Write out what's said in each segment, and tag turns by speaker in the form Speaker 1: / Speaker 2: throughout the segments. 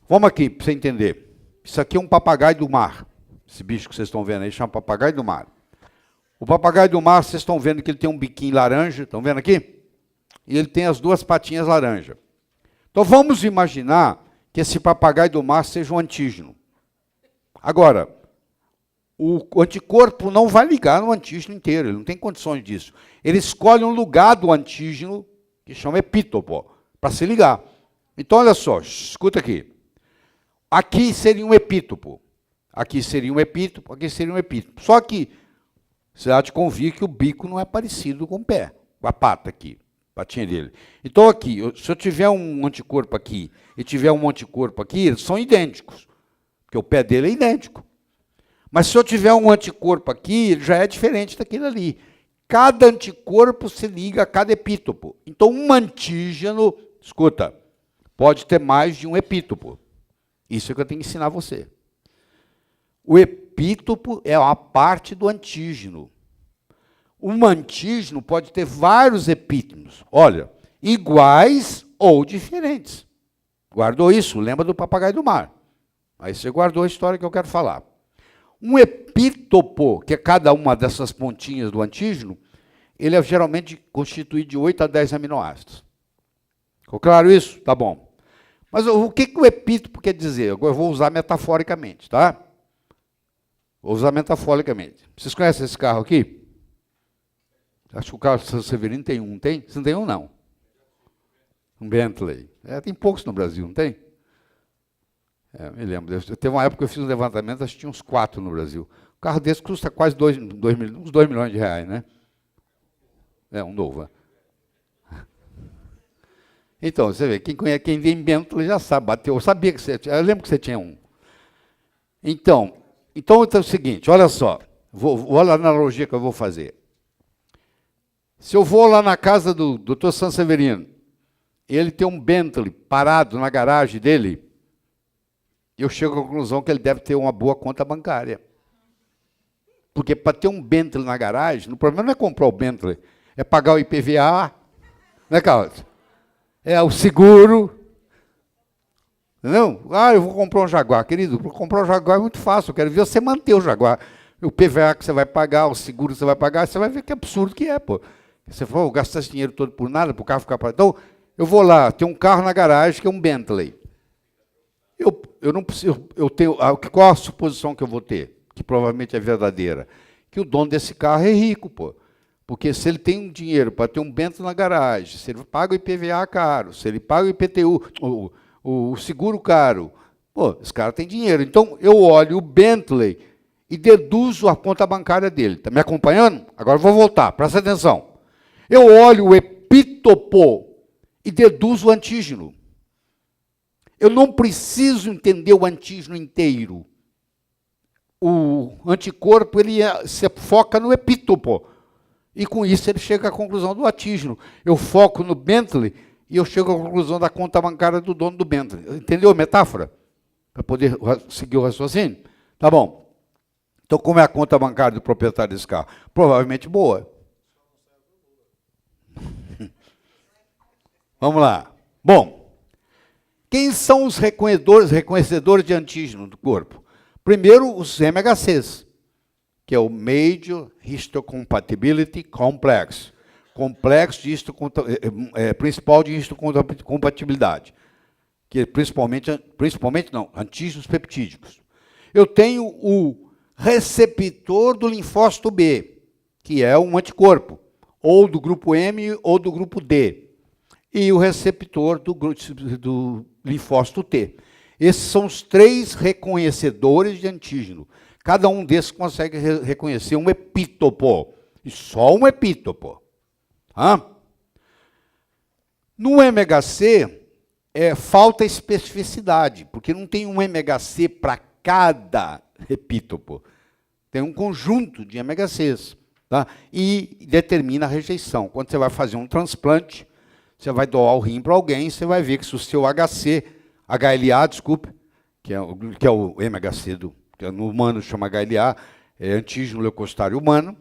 Speaker 1: Vamos aqui, para você entender. Isso aqui é um papagaio do mar. Esse bicho que vocês estão vendo aí chama papagaio do mar. O papagaio do mar, vocês estão vendo que ele tem um biquinho laranja, estão vendo aqui? E ele tem as duas patinhas laranja. Então vamos imaginar que esse papagaio do mar seja um antígeno. Agora, o anticorpo não vai ligar no antígeno inteiro, ele não tem condições disso. Ele escolhe um lugar do antígeno, que chama epítopo, para se ligar. Então, olha só, escuta aqui. Aqui seria um epítopo, aqui seria um epítopo, aqui seria um epítopo. Só que você há de convir que o bico não é parecido com o pé, com a pata aqui, a patinha dele. Então, aqui, se eu tiver um anticorpo aqui e tiver um anticorpo aqui, eles são idênticos, porque o pé dele é idêntico. Mas se eu tiver um anticorpo aqui, ele já é diferente daquele ali. Cada anticorpo se liga a cada epítopo. Então, um antígeno, escuta, pode ter mais de um epítopo. Isso é que eu tenho que ensinar você. O epítopo é uma parte do antígeno. Um antígeno pode ter vários epítopos. Olha, iguais ou diferentes. Guardou isso? Lembra do papagaio do mar. Aí você guardou a história que eu quero falar. Um epítopo, que é cada uma dessas pontinhas do antígeno, ele é geralmente constituído de 8 a 10 aminoácidos. Ficou claro isso? Tá bom. Mas o que o epítopo quer dizer? Agora eu vou usar metaforicamente, tá? Vou usar metaforicamente. Vocês conhecem esse carro aqui? Acho que o carro do São Severino tem um, tem? Você não tem um, não? Um Bentley. Tem poucos no Brasil, não tem? Me lembro. Teve uma época que eu fiz um levantamento, acho que tinha uns 4 no Brasil. Um carro desse custa quase uns 2 milhões de reais, né? Um novo. Então, você vê, quem tem Bentley já sabe, bateu. Eu sabia que você tinha, eu lembro que você tinha um. Então é o seguinte, olha só, olha a analogia que eu vou fazer. Se eu vou lá na casa do Dr. São Severino, ele tem um Bentley parado na garagem dele, eu chego à conclusão que ele deve ter uma boa conta bancária. Porque para ter um Bentley na garagem, o problema não é comprar o Bentley, é pagar o IPVA, né, Carlos? É o seguro. Entendeu? Eu vou comprar um Jaguar. Querido, para comprar um Jaguar é muito fácil, eu quero ver você manter o Jaguar. O PVA que você vai pagar, o seguro que você vai pagar, você vai ver que absurdo que é, pô. Você falou, gastar esse dinheiro todo por nada, para o carro ficar parado. Então, eu vou lá, tem um carro na garagem que é um Bentley. Eu não preciso, qual a suposição que eu vou ter? Que provavelmente é verdadeira. Que o dono desse carro é rico, pô. Porque se ele tem um dinheiro para ter um Bentley na garagem, se ele paga o IPVA caro, se ele paga o IPTU, o seguro caro, pô, esse cara tem dinheiro. Então, eu olho o Bentley e deduzo a conta bancária dele. Está me acompanhando? Agora eu vou voltar, presta atenção. Eu olho o epítopo e deduzo o antígeno. Eu não preciso entender o antígeno inteiro. O anticorpo se foca no epítopo. E com isso ele chega à conclusão do antígeno. Eu foco no Bentley e eu chego à conclusão da conta bancária do dono do Bentley. Entendeu a metáfora? Para poder seguir o raciocínio? Tá bom. Então, como é a conta bancária do proprietário desse carro? Provavelmente boa. Vamos lá. Bom. Quem são os reconhecedores de antígeno do corpo? Primeiro, os MHCs, que é o Major Histocompatibility Complex, complexo de principal de histocompatibilidade, que é principalmente não, antígenos peptídicos. Eu tenho o receptor do linfócito B, que é um anticorpo, ou do grupo M ou do grupo D. E o receptor do linfócito T. Esses são os 3 reconhecedores de antígeno. Cada um desses consegue reconhecer um epítopo. E só um epítopo. No MHC, falta especificidade, porque não tem um MHC para cada epítopo. Tem um conjunto de MHCs. Tá? E determina a rejeição. Quando você vai fazer um transplante, você vai doar o rim para alguém, você vai ver que se o seu HLA, desculpe, que é o MHC, que no humano chama HLA, é antígeno leucocitário humano,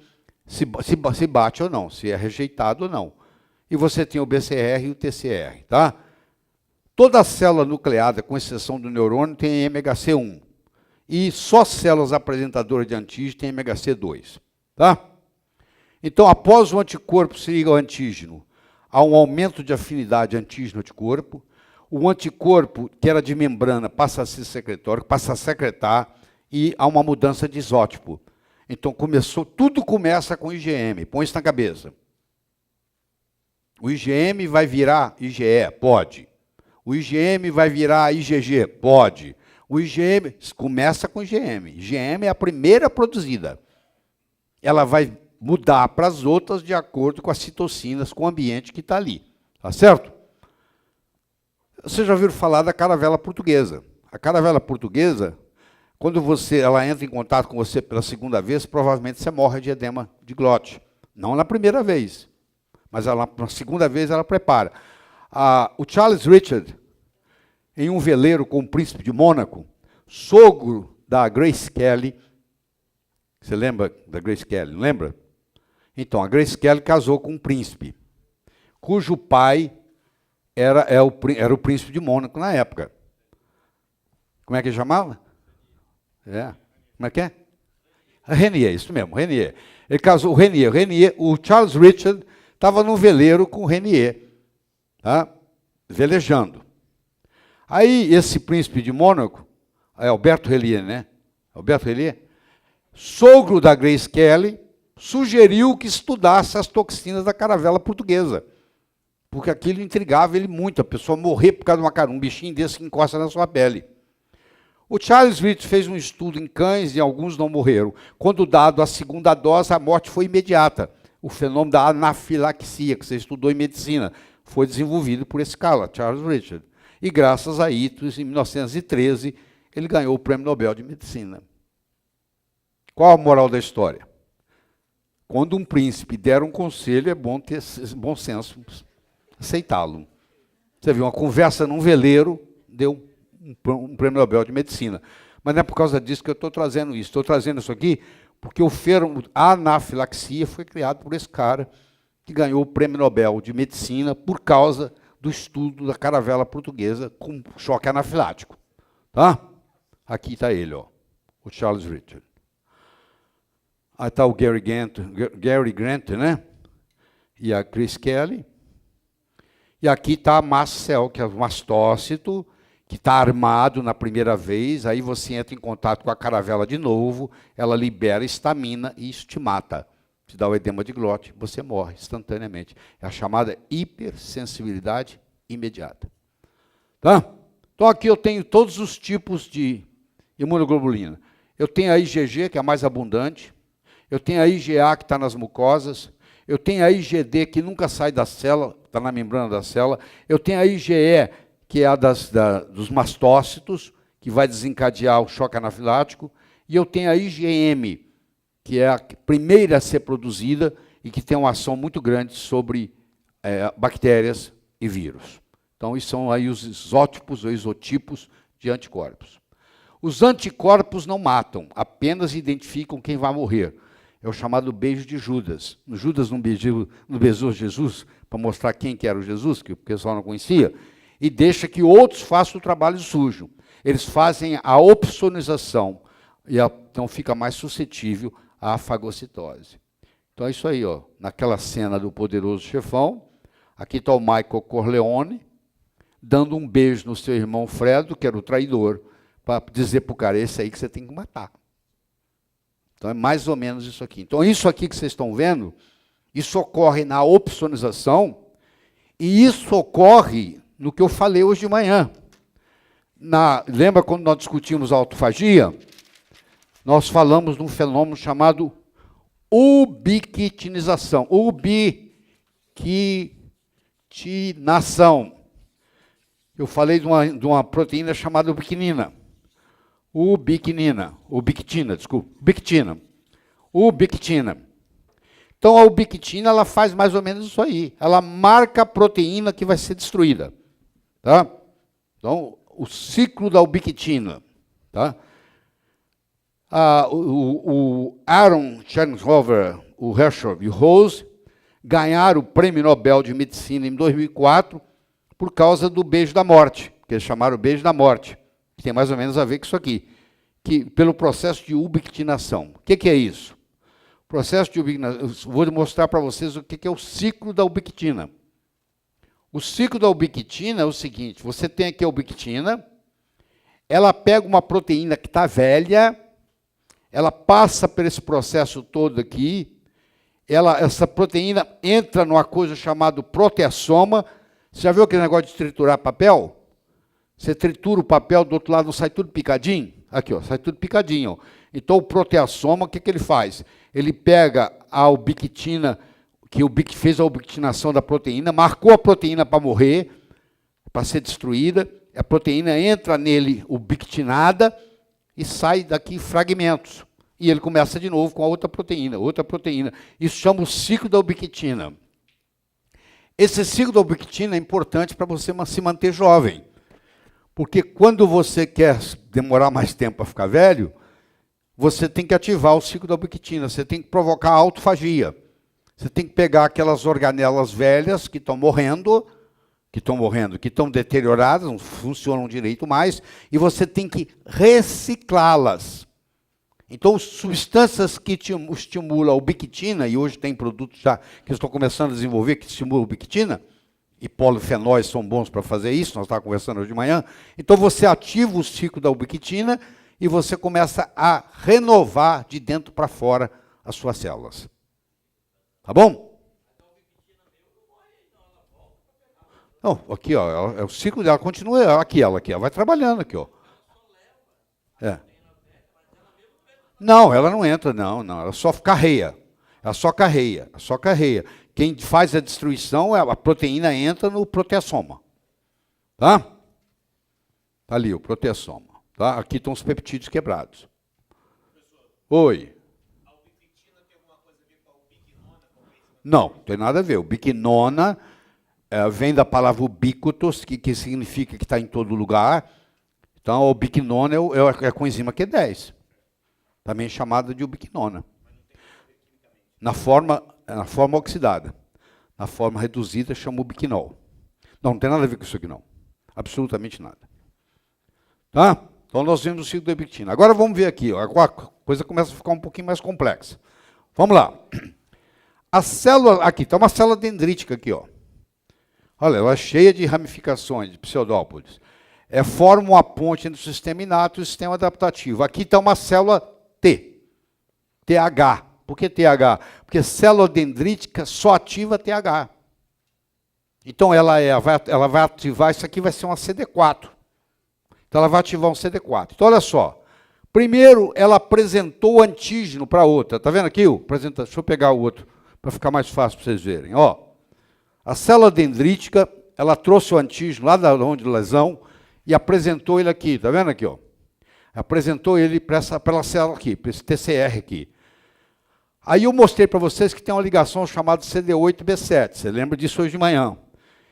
Speaker 1: se bate ou não, se é rejeitado ou não. E você tem o BCR e o TCR, tá? Toda célula nucleada, com exceção do neurônio, tem MHC1. E só células apresentadoras de antígeno têm MHC2. Tá? Então, após o anticorpo se liga ao antígeno, há um aumento de afinidade antígeno-anticorpo. O anticorpo, que era de membrana, passa a ser secretório, passa a secretar, e há uma mudança de isótipo. Então, tudo começa com IgM. Põe isso na cabeça. O IgM vai virar IgE? Pode. O IgM vai virar IgG? Pode. O IgM começa com IgM. IgM é a primeira produzida. Ela vai mudar para as outras de acordo com as citocinas, com o ambiente que está ali. Tá certo? Vocês já ouviram falar da caravela portuguesa. A caravela portuguesa, quando ela entra em contato com você pela segunda vez, provavelmente você morre de edema de glote. Não na primeira vez, mas na segunda vez ela prepara. O Charles Richard, em um veleiro com o príncipe de Mônaco, sogro da Grace Kelly. Você lembra da Grace Kelly, não lembra? Então, a Grace Kelly casou com um príncipe, cujo pai era o príncipe de Mônaco na época. Como é que ele chamava? Como é que é? Renier, isso mesmo, Renier. Ele casou, o Charles Richard estava num veleiro com o Renier, tá? Velejando. Aí, esse príncipe de Mônaco, Alberto Renier, né? Alberto Renier, sogro da Grace Kelly, sugeriu que estudasse as toxinas da caravela portuguesa, porque aquilo intrigava ele muito, a pessoa morrer por causa de um bichinho desse que encosta na sua pele. O Charles Richard fez um estudo em cães e alguns não morreram. Quando dado a segunda dose, a morte foi imediata. O fenômeno da anafilaxia, que você estudou em medicina, foi desenvolvido por esse cara, Charles Richard. E graças a isso, em 1913, ele ganhou o Prêmio Nobel de Medicina. Qual a moral da história? Quando um príncipe der um conselho, é bom ter bom senso, aceitá-lo. Você viu, uma conversa num veleiro deu um Prêmio Nobel de Medicina. Mas não é por causa disso que eu estou trazendo isso. Estou trazendo isso aqui porque a anafilaxia foi criado por esse cara que ganhou o Prêmio Nobel de Medicina por causa do estudo da caravela portuguesa com choque anafilático. Tá? Aqui está ele, ó, o Charles Richard. Aí está o Gary Grant, né? E a Grace Kelly. E aqui está a mast cell, que é o mastócito, que está armado na primeira vez, aí você entra em contato com a caravela de novo, ela libera histamina e isso te mata. Te dá o edema de glote, você morre instantaneamente. É a chamada hipersensibilidade imediata. Tá? Então aqui eu tenho todos os tipos de imunoglobulina. Eu tenho a IgG, que é a mais abundante. Eu tenho a IgA, que está nas mucosas. Eu tenho a IgD, que nunca sai da célula, está na membrana da célula. Eu tenho a IgE, que é a dos mastócitos, que vai desencadear o choque anafilático. E eu tenho a IgM, que é a primeira a ser produzida e que tem uma ação muito grande sobre bactérias e vírus. Então, isso são aí os isótipos ou isotipos de anticorpos. Os anticorpos não matam, apenas identificam quem vai morrer. É o chamado beijo de Judas. Judas não beijou Jesus para mostrar quem que era o Jesus, que o pessoal não conhecia, e deixa que outros façam o trabalho sujo. Eles fazem a opsonização, e então fica mais suscetível à fagocitose. Então é isso aí, ó, naquela cena do Poderoso Chefão, aqui está o Michael Corleone, dando um beijo no seu irmão Fredo, que era o traidor, para dizer para o cara, esse aí que você tem que matar. Então é mais ou menos isso aqui. Então isso aqui que vocês estão vendo, isso ocorre na opsonização, e isso ocorre no que eu falei hoje de manhã. Lembra quando nós discutimos a autofagia? Nós falamos de um fenômeno chamado ubiquitinização. Ubiquitinação. Eu falei de uma proteína chamada ubiquinina. Ubiquitina. Então, a ubiquitina, ela faz mais ou menos isso aí. Ela marca a proteína que vai ser destruída. Tá? Então, o ciclo da ubiquitina. Tá? O Aaron Chernover, o Herschel e o Rose ganharam o Prêmio Nobel de Medicina em 2004 por causa do beijo da morte, que eles chamaram o beijo da morte, que tem mais ou menos a ver com isso aqui, que, pelo processo de ubiquitinação. O que é isso? O processo de ubiquitinação, vou mostrar para vocês o que é o ciclo da ubiquitina. O ciclo da ubiquitina é o seguinte, você tem aqui a ubiquitina, ela pega uma proteína que está velha, ela passa por esse processo todo aqui, essa proteína entra numa coisa chamada proteasoma. Você já viu aquele negócio de triturar papel? Você tritura o papel, do outro lado sai tudo picadinho? Aqui, ó, sai tudo picadinho. Ó. Então, o proteasoma, o que ele faz? Ele pega a ubiquitina, que fez a ubiquitinação da proteína, marcou a proteína para morrer, para ser destruída, a proteína entra nele ubiquitinada e sai daqui em fragmentos. E ele começa de novo com a outra proteína, outra proteína. Isso chama o ciclo da ubiquitina. Esse ciclo da ubiquitina é importante para você se manter jovem. Porque quando você quer demorar mais tempo para ficar velho, você tem que ativar o ciclo da ubiquitina, você tem que provocar a autofagia. Você tem que pegar aquelas organelas velhas que estão morrendo, que estão deterioradas, não funcionam direito mais, e você tem que reciclá-las. Então, substâncias que estimulam a ubiquitina, e hoje tem produtos já que estão começando a desenvolver que estimulam a ubiquitina, e polifenóis são bons para fazer isso, nós estávamos conversando hoje de manhã. Então, você ativa o ciclo da ubiquitina e você começa a renovar de dentro para fora as suas células. Tá bom? Não, aqui, ó, o ciclo dela continua aqui, ela vai trabalhando aqui, ó. É. Não, ela não entra, não, ela só carreia. Ela só carreia. Quem faz a destruição, a proteína entra no proteasoma. Tá? Tá ali, o proteasoma. Tá? Aqui estão os peptídeos quebrados. Oi. A ubiquitina tem alguma coisa a ver com a ubiquinona? Não tem nada a ver. Ubiquinona vem da palavra ubiquitos, que significa que está em todo lugar. Então, a ubiquinona é a coenzima Q10. Também chamada de ubiquinona. Na forma oxidada. Na forma reduzida, chama ubiquinol. Não tem nada a ver com isso aqui, não. Absolutamente nada. Tá? Então, nós vimos o ciclo da ubiquitina. Agora, vamos ver aqui. Ó, a coisa começa a ficar um pouquinho mais complexa. Vamos lá. A célula, aqui, está uma célula dendrítica aqui, ó. Olha, ela é cheia de ramificações, de pseudópodes. Forma uma ponte entre o sistema inato e o sistema adaptativo. Aqui está uma célula TH. Por que TH? Porque célula dendrítica só ativa TH. Então, ela vai ativar, isso aqui vai ser uma CD4. Então, ela vai ativar um CD4. Então, olha só. Primeiro, ela apresentou o antígeno para a outra. Está vendo aqui? Deixa eu pegar o outro, para ficar mais fácil para vocês verem. Ó, a célula dendrítica, ela trouxe o antígeno lá da onde de lesão e apresentou ele aqui. Está vendo aqui? Ó? Apresentou ele para essa célula aqui, para esse TCR aqui. Aí eu mostrei para vocês que tem uma ligação chamada CD8B7. Você lembra disso hoje de manhã.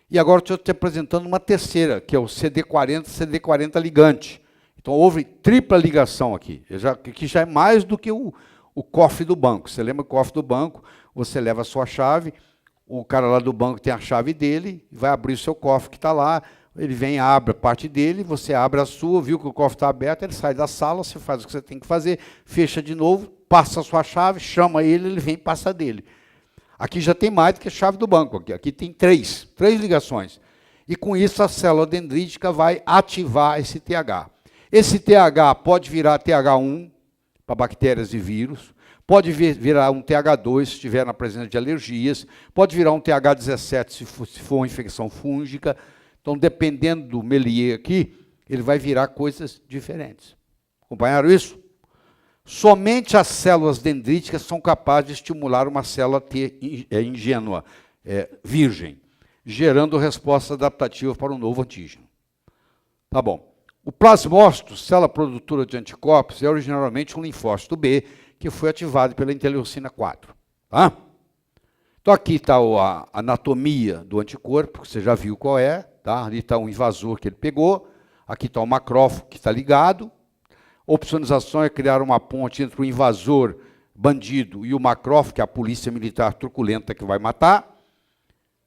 Speaker 1: E agora estou te apresentando uma terceira, que é o CD40 ligante. Então, houve tripla ligação aqui. Que já é mais do que o cofre do banco. Você lembra o cofre do banco? Você leva a sua chave, o cara lá do banco tem a chave dele, vai abrir o seu cofre que está lá, ele vem, abre a parte dele, você abre a sua, viu que o cofre está aberto, ele sai da sala, você faz o que você tem que fazer, fecha de novo, passa a sua chave, chama ele vem e passa dele. Aqui já tem mais do que a chave do banco. Aqui tem três ligações. E com isso a célula dendrítica vai ativar esse TH. Esse TH pode virar TH1 para bactérias e vírus, pode virar um TH2 se estiver na presença de alergias, pode virar um TH17 se for uma infecção fúngica. Então, dependendo do Melier aqui, ele vai virar coisas diferentes. Acompanharam isso? Somente as células dendríticas são capazes de estimular uma célula T ingênua, virgem, gerando resposta adaptativa para um novo antígeno. Tá bom. O plasmócito, célula produtora de anticorpos, é originalmente um linfócito B, que foi ativado pela interleucina 4. Tá? Então, aqui está a anatomia do anticorpo, que você já viu qual é. Tá? Ali está um invasor que ele pegou. Aqui está o macrófago que está ligado. Opsonização é criar uma ponte entre o invasor bandido e o macrófago, que é a polícia militar truculenta que vai matar.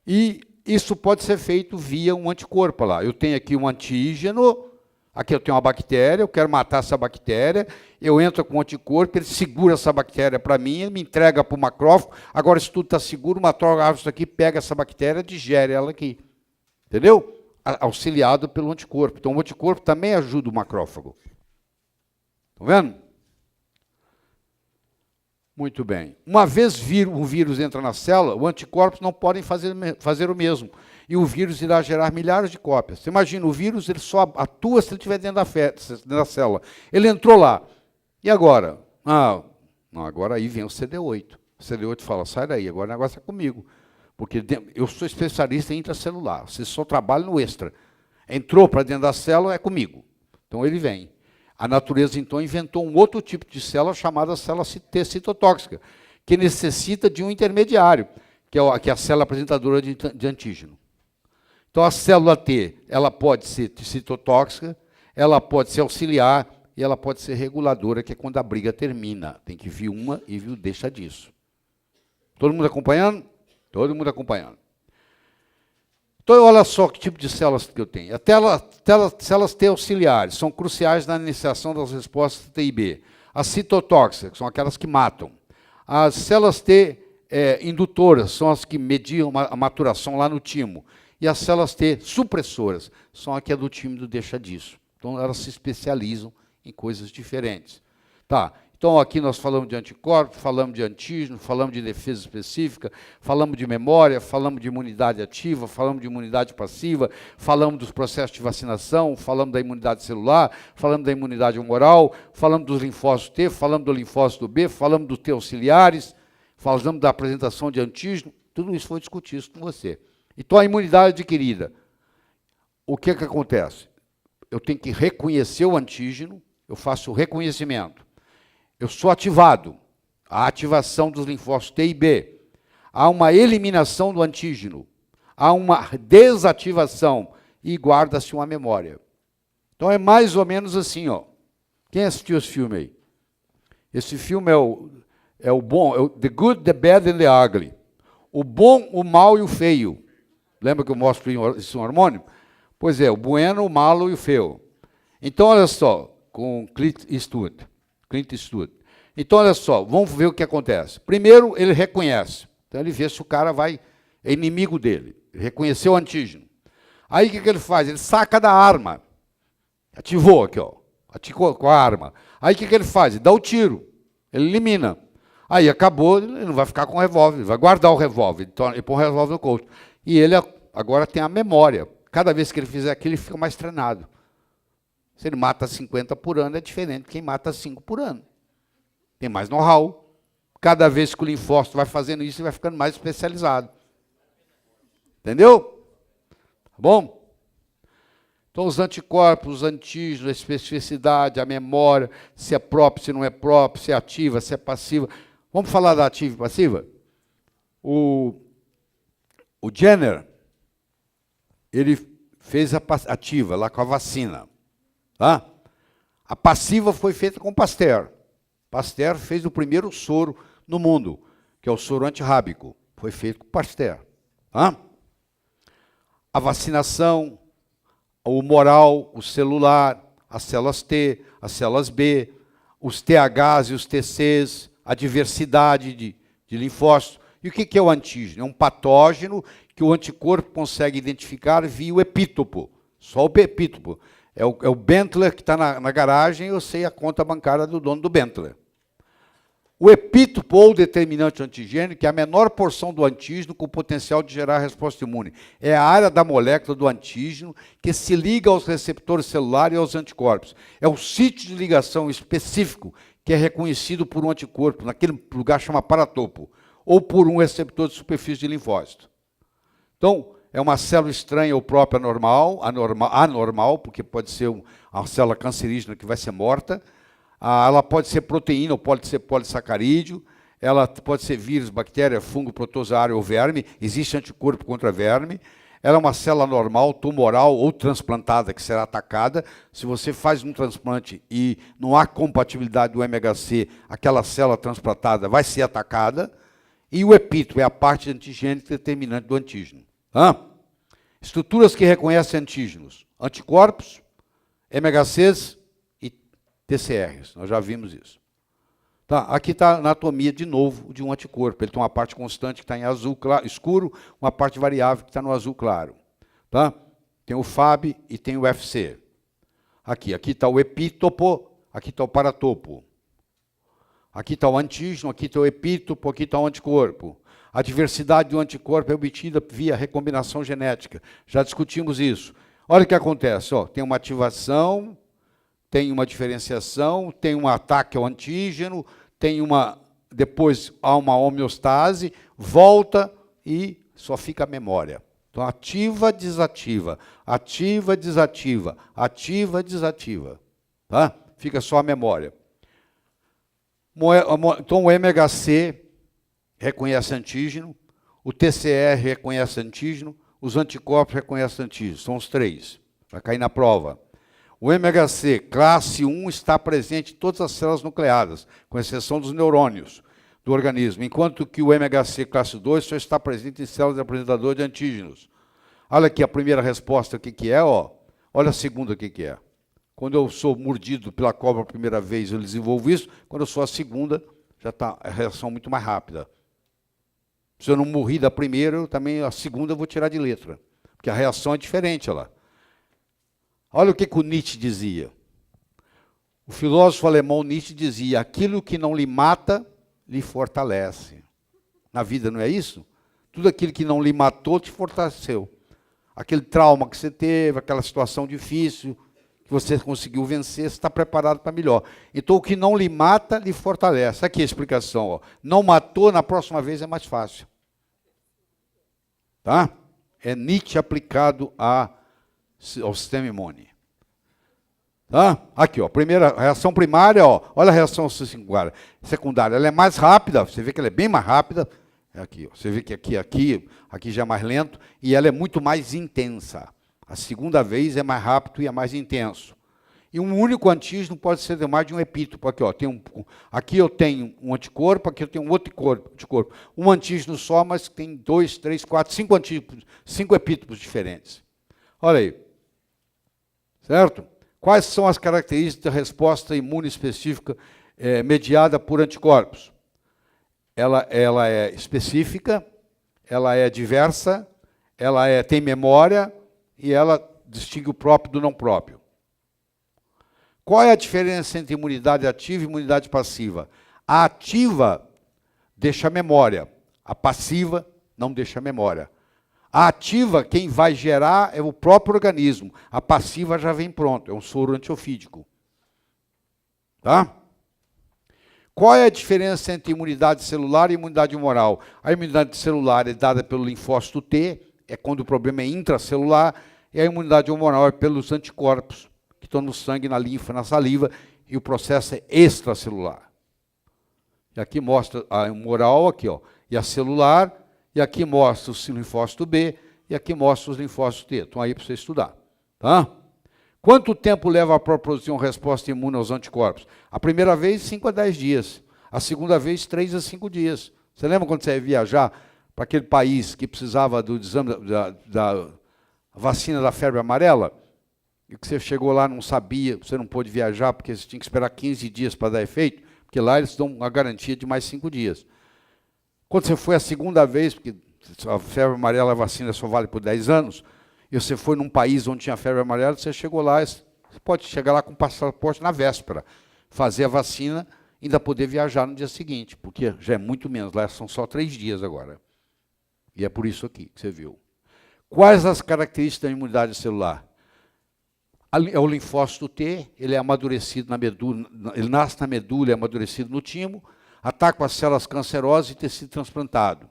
Speaker 1: E isso pode ser feito via um anticorpo lá. Eu tenho aqui um antígeno, aqui eu tenho uma bactéria, eu quero matar essa bactéria, eu entro com um anticorpo, ele segura essa bactéria para mim, ele me entrega para o macrófago, agora isso tudo está seguro, o macrófago aqui pega essa bactéria, digere ela aqui. Entendeu? Auxiliado pelo anticorpo. Então o anticorpo também ajuda o macrófago. Estão vendo? Muito bem. Uma vez um vírus entra na célula, os anticorpos não podem fazer o mesmo. E o vírus irá gerar milhares de cópias. Você imagina, o vírus ele só atua se ele estiver dentro da célula. Ele entrou lá. E agora? Não, agora aí vem o CD8. O CD8 fala, sai daí, agora o negócio é comigo. Porque eu sou especialista em intracelular. Você só trabalha no extra. Entrou para dentro da célula, é comigo. Então ele vem. A natureza, então, inventou um outro tipo de célula chamada célula T citotóxica, que necessita de um intermediário, que é a célula apresentadora de antígeno. Então, a célula T, ela pode ser citotóxica, ela pode ser auxiliar e ela pode ser reguladora, que é quando a briga termina. Tem que vir uma e deixa disso. Todo mundo acompanhando? Todo mundo acompanhando. Então, olha só que tipo de células que eu tenho. Células T auxiliares são cruciais na iniciação das respostas T e B. As citotóxicas são aquelas que matam. As células T indutoras são as que mediam a maturação lá no timo. E as células T supressoras são as que é do time do deixa disso. Então, elas se especializam em coisas diferentes. Tá. Então, aqui nós falamos de anticorpos, falamos de antígeno, falamos de defesa específica, falamos de memória, falamos de imunidade ativa, falamos de imunidade passiva, falamos dos processos de vacinação, falamos da imunidade celular, falamos da imunidade humoral, falamos dos linfócitos T, falamos do linfócito B, falamos dos T auxiliares, falamos da apresentação de antígeno, tudo isso foi discutido com você. Então, a imunidade adquirida, o que acontece? Eu tenho que reconhecer o antígeno, eu faço o reconhecimento. Eu sou ativado, a ativação dos linfócitos T e B. Há uma eliminação do antígeno, há uma desativação e guarda-se uma memória. Então é mais ou menos assim, ó. Quem assistiu esse filme aí? Esse filme é o bom, The Good, The Bad and The Ugly. O bom, o mal e o feio. Lembra que eu mostro isso em harmônio? Pois é, o bueno, o malo e o feio. Então, olha só, com Clint Eastwood. Então, olha só, vamos ver o que acontece. Primeiro, ele reconhece. Então, ele vê se o cara é inimigo dele. Ele reconheceu o antígeno. Aí, o que ele faz? Ele saca da arma. Ativou aqui, ó. Ativou com a arma. Aí, o que ele faz? Ele dá o tiro. Ele elimina. Aí, acabou, ele não vai ficar com o revólver. Ele vai guardar o revólver. Então, ele põe o revólver no colcho. E ele agora tem a memória. Cada vez que ele fizer aquilo, ele fica mais treinado. Se ele mata 50 por ano, é diferente de quem mata 5 por ano. Tem mais know-how. Cada vez que o linfócito vai fazendo isso, ele vai ficando mais especializado. Entendeu? Tá bom? Então, os anticorpos, os antígenos, a especificidade, a memória, se é próprio, se não é próprio, se é ativa, se é passiva. Vamos falar da ativa e passiva? O Jenner, ele fez a ativa lá com a vacina. Tá? A passiva foi feita com Pasteur. Pasteur fez o primeiro soro no mundo, que é o soro antirrábico. Foi feito com Pasteur. Tá? A vacinação, o humoral, o celular, as células T, as células B, os THs e os TCs, a diversidade de linfócitos. E o que é o antígeno? É um patógeno que o anticorpo consegue identificar via o epítopo. Só o epítopo. É o Bentley que está na garagem, eu sei a conta bancária do dono do Bentley. O epítopo ou determinante antigênico é a menor porção do antígeno com o potencial de gerar resposta imune. É a área da molécula do antígeno que se liga aos receptores celulares e aos anticorpos. É o sítio de ligação específico que é reconhecido por um anticorpo, naquele lugar chama paratopo, ou por um receptor de superfície de linfócito. Então, é uma célula estranha ou própria anormal, porque pode ser uma célula cancerígena que vai ser morta. Ela pode ser proteína ou pode ser polissacarídeo. Ela pode ser vírus, bactéria, fungo, protozoário ou verme. Existe anticorpo contra verme. Ela é uma célula normal, tumoral ou transplantada que será atacada. Se você faz um transplante e não há compatibilidade do MHC, aquela célula transplantada vai ser atacada. E o epítopo é a parte antigênica determinante do antígeno. Estruturas que reconhecem antígenos, anticorpos, MHCs e TCRs. Nós já vimos isso. Tá, aqui está a anatomia, de novo, de um anticorpo. Ele tem uma parte constante que está em azul claro, escuro, uma parte variável que está no azul claro. Tá? Tem o FAB e tem o FC. Aqui está o epítopo, aqui está o paratopo. Aqui está o antígeno, aqui está o epítopo, aqui está o anticorpo. A diversidade do anticorpo é obtida via recombinação genética. Já discutimos isso. Olha o que acontece. Ó, tem uma ativação, tem uma diferenciação, tem um ataque ao antígeno, depois há uma homeostase, volta e só fica a memória. Então, ativa, desativa, ativa, desativa, ativa, desativa. Tá? Fica só a memória. Então, o MHC reconhece antígeno, o TCR reconhece antígeno, os anticorpos reconhecem antígeno. São os três. Vai cair na prova. O MHC classe 1 está presente em todas as células nucleadas, com exceção dos neurônios do organismo, enquanto que o MHC classe 2 só está presente em células apresentadoras de antígenos. Olha aqui a primeira resposta, o que é, ó. Olha a segunda, o que é. Quando eu sou mordido pela cobra a primeira vez, eu desenvolvo isso. Quando eu sou a segunda, já está a reação muito mais rápida. Se eu não morri da primeira, a segunda eu vou tirar de letra, porque a reação é diferente, olha lá. Olha o que o Nietzsche dizia. O filósofo alemão Nietzsche dizia: aquilo que não lhe mata, lhe fortalece. Na vida não é isso? Tudo aquilo que não lhe matou, te fortaleceu. Aquele trauma que você teve, aquela situação difícil, que você conseguiu vencer, você está preparado para melhor. Então, o que não lhe mata, lhe fortalece. Aqui a explicação. Ó. Não matou, na próxima vez é mais fácil. Tá? É Nietzsche aplicado ao sistema imune. Tá? Aqui, ó, primeira reação primária, ó, olha a reação secundária. Ela é mais rápida, você vê que ela é bem mais rápida. Aqui, ó, você vê que aqui já é mais lento, e ela é muito mais intensa. A segunda vez é mais rápido e é mais intenso. E um único antígeno pode ser de mais de um epítopo. Aqui, ó, aqui eu tenho um anticorpo, aqui eu tenho um outro anticorpo. Um antígeno só, mas tem 2, 3, 4, 5 epítopos diferentes. Olha aí. Certo? Quais são as características da resposta imune específica mediada por anticorpos? Ela é específica, ela é diversa, ela tem memória e ela distingue o próprio do não próprio. Qual é a diferença entre imunidade ativa e imunidade passiva? A ativa deixa a memória, a passiva não deixa a memória. A ativa, quem vai gerar é o próprio organismo. A passiva já vem pronto, é um soro antiofídico. Tá? Qual é a diferença entre imunidade celular e imunidade humoral? A imunidade celular é dada pelo linfócito T, é quando o problema é intracelular, e a imunidade humoral é pelos anticorpos, que estão no sangue, na linfa, na saliva, e o processo é extracelular. E aqui mostra a humoral, aqui, ó, e a celular, e aqui mostra o linfócito B, e aqui mostra os linfócitos T. Estão aí para você estudar. Tá? Quanto tempo leva para produzir uma resposta imune aos anticorpos? A primeira vez, 5 a 10 dias. A segunda vez, 3 a 5 dias. Você lembra quando você ia viajar para aquele país que precisava do exame da vacina da febre amarela? E que você chegou lá, não sabia, você não pôde viajar, porque você tinha que esperar 15 dias para dar efeito, porque lá eles dão uma garantia de mais 5 dias. Quando você foi a segunda vez, porque a febre amarela, a vacina só vale por 10 anos, e você foi num país onde tinha febre amarela, você chegou lá, você pode chegar lá com passaporte na véspera, fazer a vacina e ainda poder viajar no dia seguinte, porque já é muito menos, lá são só 3 dias agora. E é por isso aqui que você viu. Quais as características da imunidade celular? É o linfócito T, ele é amadurecido na medula, ele nasce na medula, é amadurecido no timo, ataca as células cancerosas e tecido transplantado.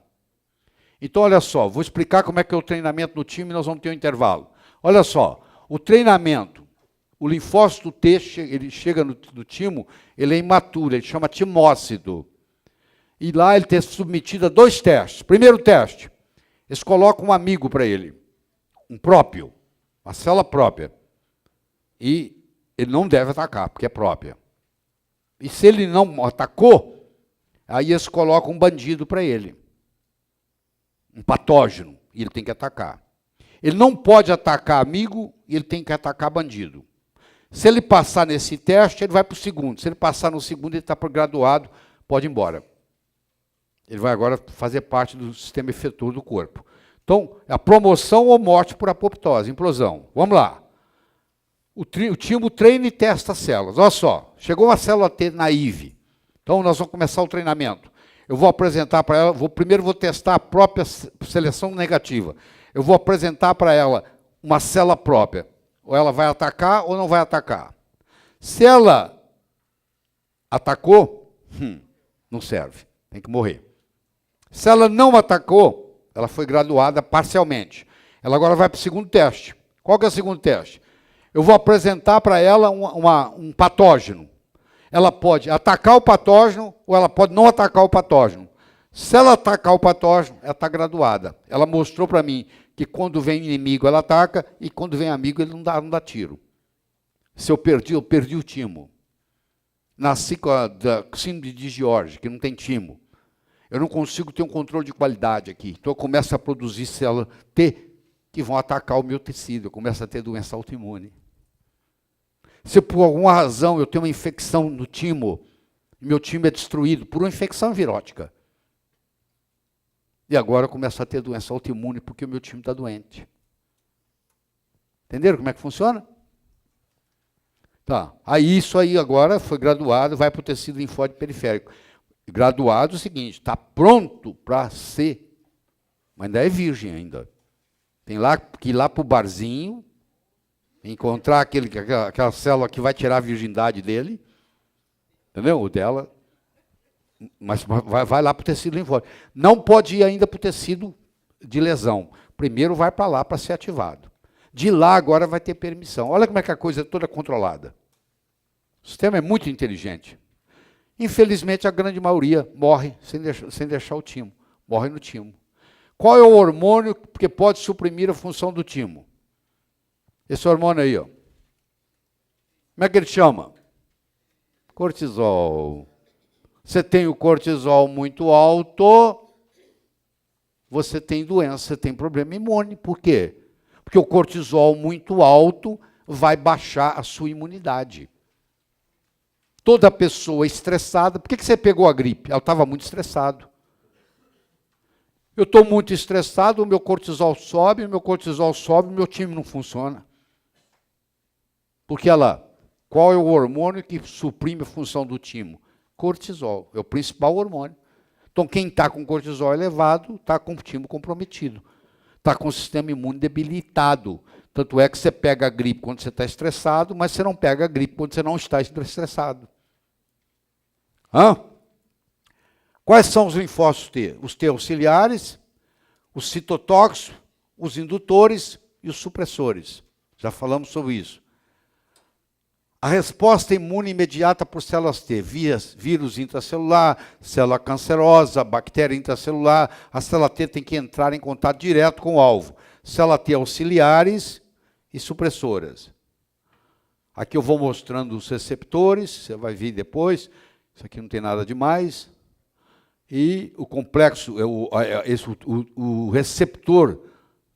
Speaker 1: Então, olha só, vou explicar como é que é o treinamento no timo e nós vamos ter um intervalo. Olha só, o treinamento, o linfócito T, ele chega no timo, ele é imaturo, ele chama timócito. E lá ele tem submetido a 2 testes. Primeiro teste, eles colocam um amigo para ele, um próprio, uma célula própria. E ele não deve atacar, porque é própria. E se ele não atacou, aí eles colocam um bandido para ele. Um patógeno, e ele tem que atacar. Ele não pode atacar amigo e ele tem que atacar bandido. Se ele passar nesse teste, ele vai para o segundo. Se ele passar no segundo, ele está graduado, pode ir embora. Ele vai agora fazer parte do sistema efetor do corpo. Então, é a promoção ou morte por apoptose, implosão. Vamos lá. O timo treina e testa as células. Olha só, chegou uma célula T naive. Então, nós vamos começar o treinamento. Eu vou apresentar para ela, primeiro vou testar a própria seleção negativa. Eu vou apresentar para ela uma célula própria. Ou ela vai atacar ou não vai atacar. Se ela atacou, não serve, tem que morrer. Se ela não atacou, ela foi graduada parcialmente. Ela agora vai para o segundo teste. Qual que é o segundo teste? Eu vou apresentar para ela um patógeno. Ela pode atacar o patógeno ou ela pode não atacar o patógeno. Se ela atacar o patógeno, ela está graduada. Ela mostrou para mim que quando vem inimigo ela ataca e quando vem amigo ele não dá tiro. Se eu perdi o timo. Nasci com a síndrome de George, que não tem timo. Eu não consigo ter um controle de qualidade aqui. Então eu começo a produzir células T que vão atacar o meu tecido. Eu começo a ter doença autoimune. Se por alguma razão eu tenho uma infecção no timo, meu timo é destruído por uma infecção virótica. E agora eu começo a ter doença autoimune porque o meu timo está doente. Entenderam como é que funciona? Tá. Aí isso aí agora foi graduado, vai para o tecido linfóide periférico. Graduado é o seguinte, está pronto para ser, mas ainda é virgem ainda. Tem lá que ir lá para o barzinho, encontrar aquela célula que vai tirar a virgindade dele, entendeu? O dela, mas vai lá para o tecido linfóide. Não pode ir ainda para o tecido de lesão. Primeiro vai para lá para ser ativado. De lá agora vai ter permissão. Olha como é que a coisa é toda controlada. O sistema é muito inteligente. Infelizmente, a grande maioria morre sem deixar o timo. Morre no timo. Qual é o hormônio que pode suprimir a função do timo? Esse hormônio aí, ó. Como é que ele chama? Cortisol. Você tem o cortisol muito alto, você tem doença, você tem problema imune. Por quê? Porque o cortisol muito alto vai baixar a sua imunidade. Toda pessoa estressada, por que você pegou a gripe? Ela estava muito estressado. Eu estou muito estressado, o meu cortisol sobe, meu time não funciona. Porque qual é o hormônio que suprime a função do timo? Cortisol, é o principal hormônio. Então quem está com cortisol elevado, está com o timo comprometido. Está com o sistema imune debilitado. Tanto é que você pega a gripe quando você está estressado, mas você não pega a gripe quando você não está estressado. Quais são os linfócitos T? Os T auxiliares, os citotóxicos, os indutores e os supressores. Já falamos sobre isso. A resposta imune imediata por células T, vírus intracelular, célula cancerosa, bactéria intracelular, a célula T tem que entrar em contato direto com o alvo. Célula T auxiliares e supressoras. Aqui eu vou mostrando os receptores, você vai ver depois. Isso aqui não tem nada demais. E o complexo, o receptor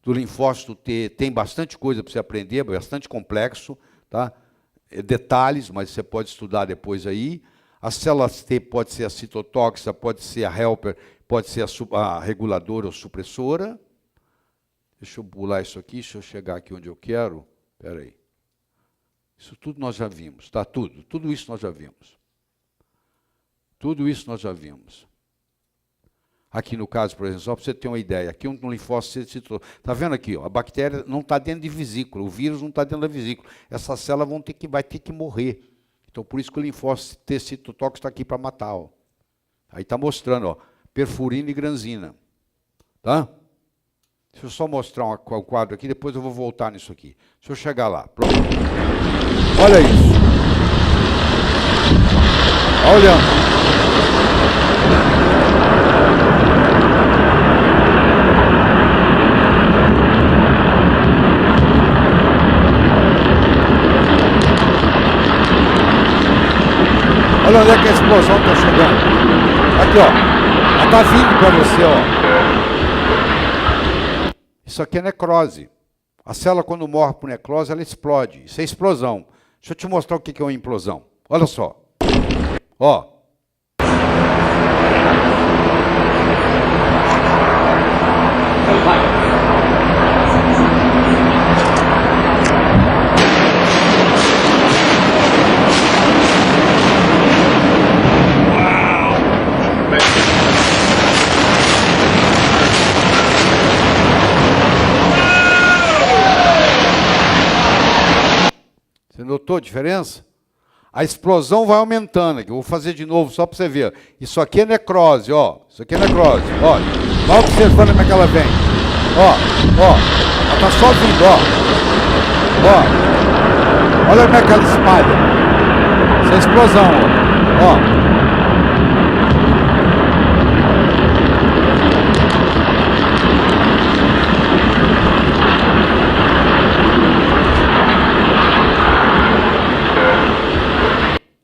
Speaker 1: do linfócito T tem bastante coisa para você aprender, bastante complexo, tá? Detalhes, mas você pode estudar depois aí. As células T pode ser a citotóxica, pode ser a helper, pode ser a reguladora ou supressora. Deixa eu pular isso aqui, deixa eu chegar aqui onde eu quero. Espera aí. Isso tudo nós já vimos, tá? Tudo isso nós já vimos. Tudo isso nós já vimos. Aqui no caso, por exemplo, só para você ter uma ideia, aqui um linfócito, está vendo aqui? Ó, a bactéria não está dentro de vesícula, o vírus não está dentro da vesícula. Essa célula vai ter que morrer. Então, por isso que o linfócito T citotóxico está aqui para matar. Ó. Aí está mostrando, ó, perfurina e granzina. Tá? Deixa eu só mostrar um quadro aqui, depois eu vou voltar nisso aqui. Deixa eu chegar lá. Pronto. Olha isso. Olha. Olha onde é que a explosão está chegando. Aqui, ó. Ela está vindo para você, ó. Isso aqui é necrose. A célula, quando morre por necrose, ela explode. Isso é explosão. Deixa eu te mostrar o que é uma implosão. Olha só. Ó. Você notou a diferença? A explosão vai aumentando aqui. Eu vou fazer de novo só para você ver. Isso aqui é necrose, ó. Isso aqui é necrose. Olha. Vai observando como é que ela vem. Ó, ó. Ela está só vindo, ó. Ó. Olha como é que ela espalha. Isso é explosão, ó. Ó.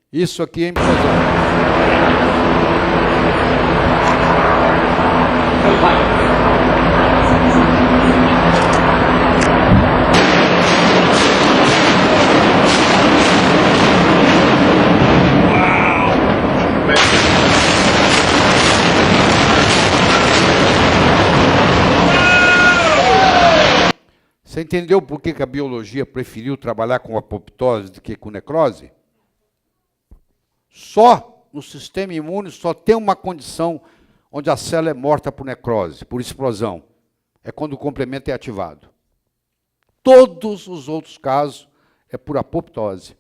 Speaker 1: Isso aqui é implosão. Você entendeu por que a biologia preferiu trabalhar com apoptose do que com necrose? Só no sistema imune só tem uma condição onde a célula é morta por necrose, por explosão. É quando o complemento é ativado. Todos os outros casos é por apoptose.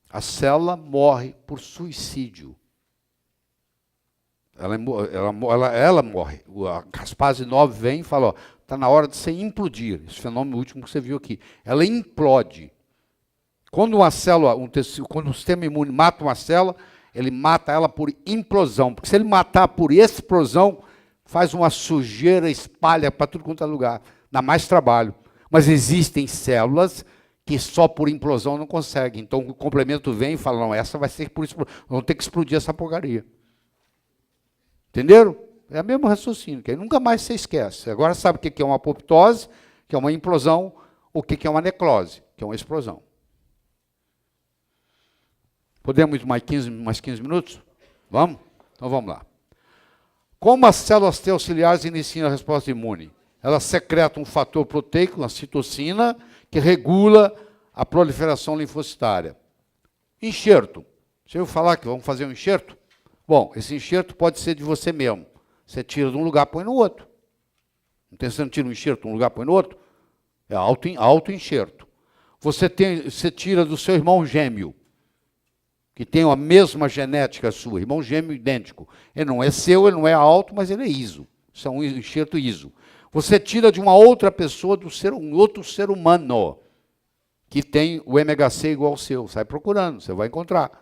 Speaker 1: A célula morre por suicídio. Ela morre. A caspase 9 vem e fala, está na hora de você implodir. Esse fenômeno último que você viu aqui. Ela implode. Quando uma célula, quando o sistema imune mata uma célula, ele mata ela por implosão. Porque se ele matar por explosão, faz uma sujeira, espalha para tudo quanto é lugar. Dá mais trabalho. Mas existem células que só por implosão não conseguem. Então o complemento vem e fala, não, essa vai ser por explosão. Vamos ter que explodir essa porcaria. Entenderam? É o mesmo raciocínio, que aí nunca mais você esquece. Agora sabe o que é uma apoptose, que é uma implosão, o que é uma necrose, que é uma explosão. Podemos mais 15 minutos? Vamos? Então vamos lá. Como as células T auxiliares iniciam a resposta imune? Elas secretam um fator proteico, a citocina, que regula a proliferação linfocitária. Enxerto. Você ouviu falar que vamos fazer um enxerto? Bom, esse enxerto pode ser de você mesmo. Você tira de um lugar, põe no outro. Você não tira um enxerto de um lugar, põe no outro? É auto-enxerto. Você tira do seu irmão gêmeo, que tem a mesma genética sua, irmão gêmeo idêntico. Ele não é seu, ele não é alto, mas ele é ISO. Isso é um enxerto ISO. Você tira de uma outra pessoa, um outro ser humano, que tem o MHC igual ao seu. Sai procurando, você vai encontrar.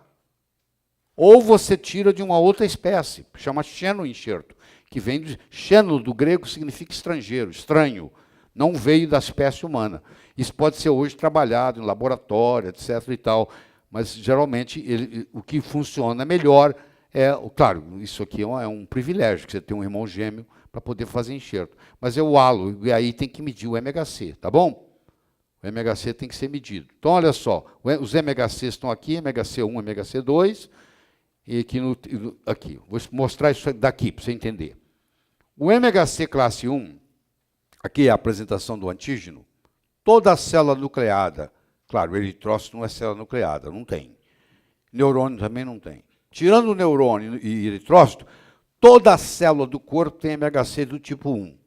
Speaker 1: Ou você tira de uma outra espécie, chama xenoenxerto, que vem de xeno do grego significa estrangeiro, estranho, não veio da espécie humana. Isso pode ser hoje trabalhado em laboratório, etc. e tal, mas geralmente o que funciona melhor é, claro, isso aqui é um privilégio, que você tem um irmão gêmeo para poder fazer enxerto, mas é o halo, e aí tem que medir o MHC, tá bom? O MHC tem que ser medido. Então, olha só, os MHCs estão aqui, MHC1, MHC2, e aqui, vou mostrar isso daqui para você entender. O MHC classe 1, aqui é a apresentação do antígeno, toda a célula nucleada, claro, o eritrócito não é célula nucleada, não tem. Neurônio também não tem. Tirando o neurônio e eritrócito, toda a célula do corpo tem MHC do tipo 1.